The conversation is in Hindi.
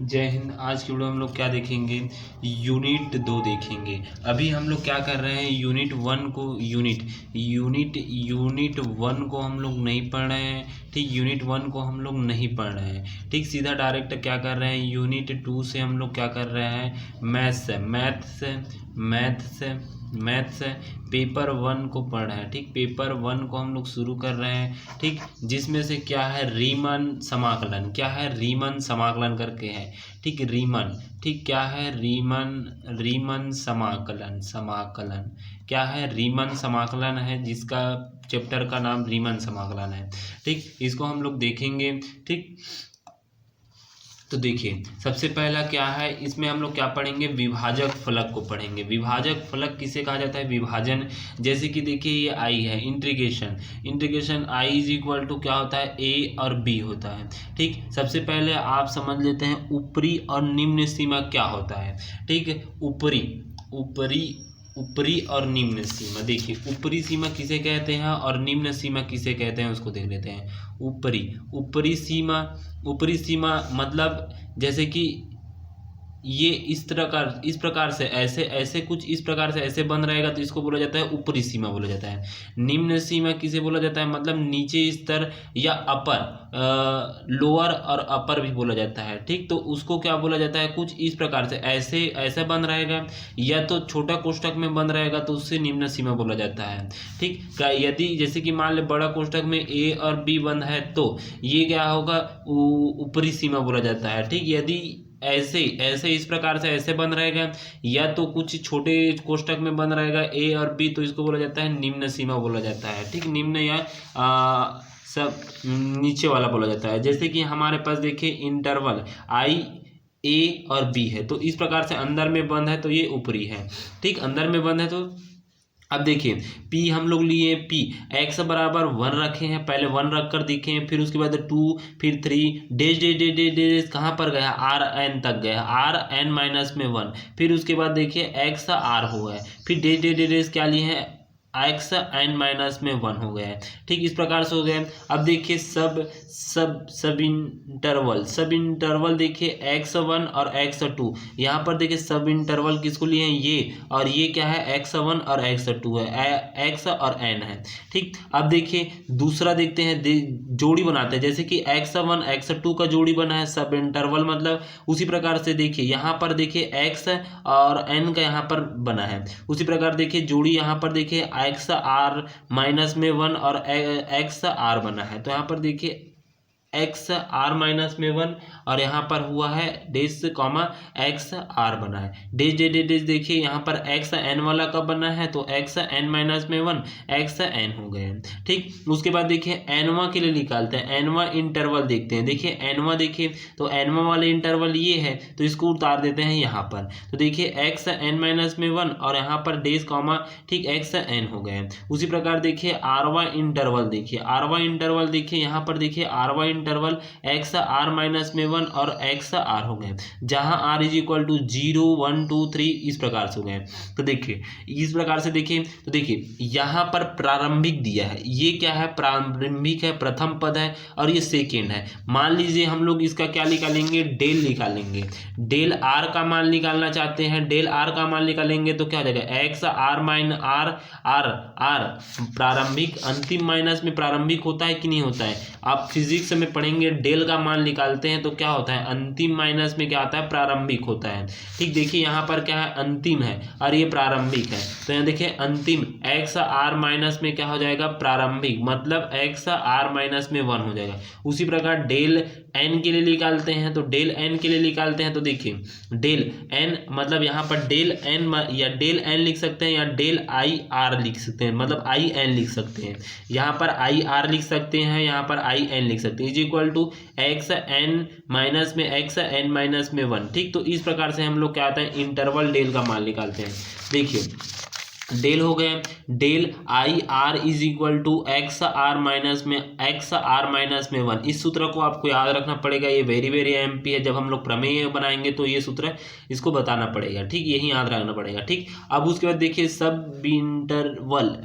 जय हिंद। आज की वीडियो हम लोग क्या देखेंगे, यूनिट 2 देखेंगे। अभी हम लोग क्या कर रहे हैं, यूनिट 1 को यूनिट 1 को हम लोग नहीं पढ़ रहे हैं। ठीक, यूनिट 1 को हम लोग नहीं पढ़ रहे हैं। ठीक, सीधा डायरेक्ट क्या कर रहे हैं, यूनिट 2 से हम लोग क्या कर रहे हैं, मैथ्स पेपर 1 को पढ़ रहे हैं। ठीक, पेपर 1 को हम लोग शुरू कर रहे हैं। ठीक, जिसमें से क्या है, रीमन समाकलन। क्या है, रीमन समाकलन करके है। ठीक, रीमन। ठीक, क्या है, रीमन समाकलन क्या है, रीमन समाकलन है, जिसका चैप्टर का नाम रीमन समाकलन है। ठीक, इसको हम लोग देखेंगे। ठीक, तो देखिए सबसे पहला क्या है, इसमें हम लोग क्या पढ़ेंगे, विभाजक फलक को पढ़ेंगे। विभाजक फलक किसे कहा जाता है, विभाजन। जैसे कि देखिए ये आई है, integration I is equal to क्या होता है, ए और बी होता है। ठीक, सबसे पहले आप समझ लेते हैं ऊपरी और निम्न सीमा क्या होता है। ठीक, ऊपरी और निम्न सीमा। देखिए ऊपरी सीमा किसे कहते हैं और निम्न सीमा किसे कहते हैं, उसको देख लेते हैं। ऊपरी सीमा मतलब जैसे कि ये इस प्रकार से ऐसे कुछ इस प्रकार से ऐसे बन रहेगा तो इसको बोला जाता है ऊपरी सीमा बोला जाता है। निम्न सीमा किसे बोला जाता है, मतलब नीचे स्तर या अपर, लोअर और अपर भी बोला जाता है। ठीक, तो उसको क्या बोला जाता है, कुछ इस प्रकार से ऐसे बन रहेगा या तो छोटा कोष्ठक में बन रहेगा तो उससे निम्न सीमा बोला जाता है। ठीक, यदि जैसे कि मान ले बड़ा कोष्ठक में ए और बी बंद है तो ये क्या होगा, ऊपरी सीमा बोला जाता है। ठीक, यदि ऐसे इस प्रकार से ऐसे बन रहेगा या तो कुछ छोटे कोष्ठक में बन रहेगा ए और बी, तो इसको बोला जाता है निम्न सीमा बोला जाता है। ठीक, निम्न या सब नीचे वाला बोला जाता है। जैसे कि हमारे पास देखिए इंटरवल आई ए और बी है, तो इस प्रकार से अंदर में बंद है तो ये ऊपरी है। ठीक, अंदर में बंद है तो अब देखिए P हम लोग लिए, P x बराबर 1 रखे हैं, पहले 1 रख कर देखें, फिर उसके बाद 2, फिर 3, डेज कहाँ पर गया, Rn तक गया, Rn - में 1, फिर उसके बाद देखिए x r हो गया, फिर डेज क्या लिए हैं, x n - में 1 हो गया है। ठीक, इस प्रकार से हो गया। अब देखिए सब इंटरवल देखिए x1 और x2, यहाँ पर देखिए सब इंटरवल किसको लिए हैं, ये, और ये क्या है, x1 और x2 है, x और n है। ठीक, अब देखिए दूसरा देखते हैं, जोड़ी बनाते हैं। जैसे कि x1 x2 का जोड़ी बना है सब इंटरवल, मतलब उसी प्रकार से देखिए यहाँ पर देखिए x और n का यहाँ पर बना है। उसी प्रकार देखिए जोड़ी यहाँ पर देखिए x r - में 1 और x r बना है, तो यहाँ पर देखिए x r - में 1 और यहाँ पर हुआ है डेज कॉमा x r बना है। डेज देखिए यहाँ पर x n वाला कब बना है, तो x n - में 1 x n हो गए। ठीक, उसके बाद देखिए nवा के लिए निकालते हैं, nवा इंटरवल देखते हैं। देखिए nवा देखिए तो nवा वाले इंटरवल ये है, तो इसको उतार देते हैं यहाँ पर, तो देखिए x n - में 1 और यहाँ पर डेज कॉमा, ठीक, x n हो गए। उसी प्रकार देखिए rवा इंटरवल देखिए, यहाँ पर देखिए rवा इंटरवल x r - में 1 और x r हो गए, जहां r इज इक्वल टू 0 1 2 3 इस प्रकार से हो गए। तो देखिए इस प्रकार से देखिए, तो देखिए यहाँ पर प्रारंभिक दिया है, ये क्या है, प्रारंभिक है, प्रथम पद है, और ये सेकेंड है। मान लीजिए हम लोग इसका क्या निकालेंगे, डेल निकालेंगे। डेल r का मान निकालना चाहते हैं, डेल r का मान निकालेंगे तो क्या हो जाएगा, x r r प्रारंभिक, अंतिम माइनस में प्रारंभिक होता है कि नहीं होता है, आप फिजिक्स में पढ़ेंगे। डेल का मान निकालते हैं तो क्या होता है, अंतिम माइनस में क्या आता है, प्रारंभिक होता है। ठीक, देखिए यहाँ पर क्या है, अंतिम है और ये प्रारंभिक है, तो यहाँ देखिए अंतिम x r - में क्या हो जाएगा, प्रारंभिक, मतलब x r - में 1 हो जाएगा। उसी प्रकार डेल n के लिए निकालते हैं, तो डेल n के लिए निकालते हैं तो देखिए डेल n मतलब यहाँ पर डेल n या डेल n लिख सकते हैं या डेल i r लिख सकते हैं, मतलब i n लिख सकते हैं। यहाँ पर i r लिख सकते हैं, यहाँ पर i n लिख सकते हैं, is equal to x n - में x n - में 1। ठीक, तो इस प्रकार से हम लोग क्या आता है, इंटरवल डेल का मान निकालते हैं। देखिए डेल हो गए, del I R is equal to x r - में 1। इस सूत्र को आपको याद रखना पड़ेगा, ये वेरी एमपी है। जब हम लोग प्रमेय बनाएंगे तो ये सूत्र इसको बताना पड़ेगा। ठीक, यही याद रखना पड़ेगा। ठीक, अब उसके बाद देखिए सब इंटरवल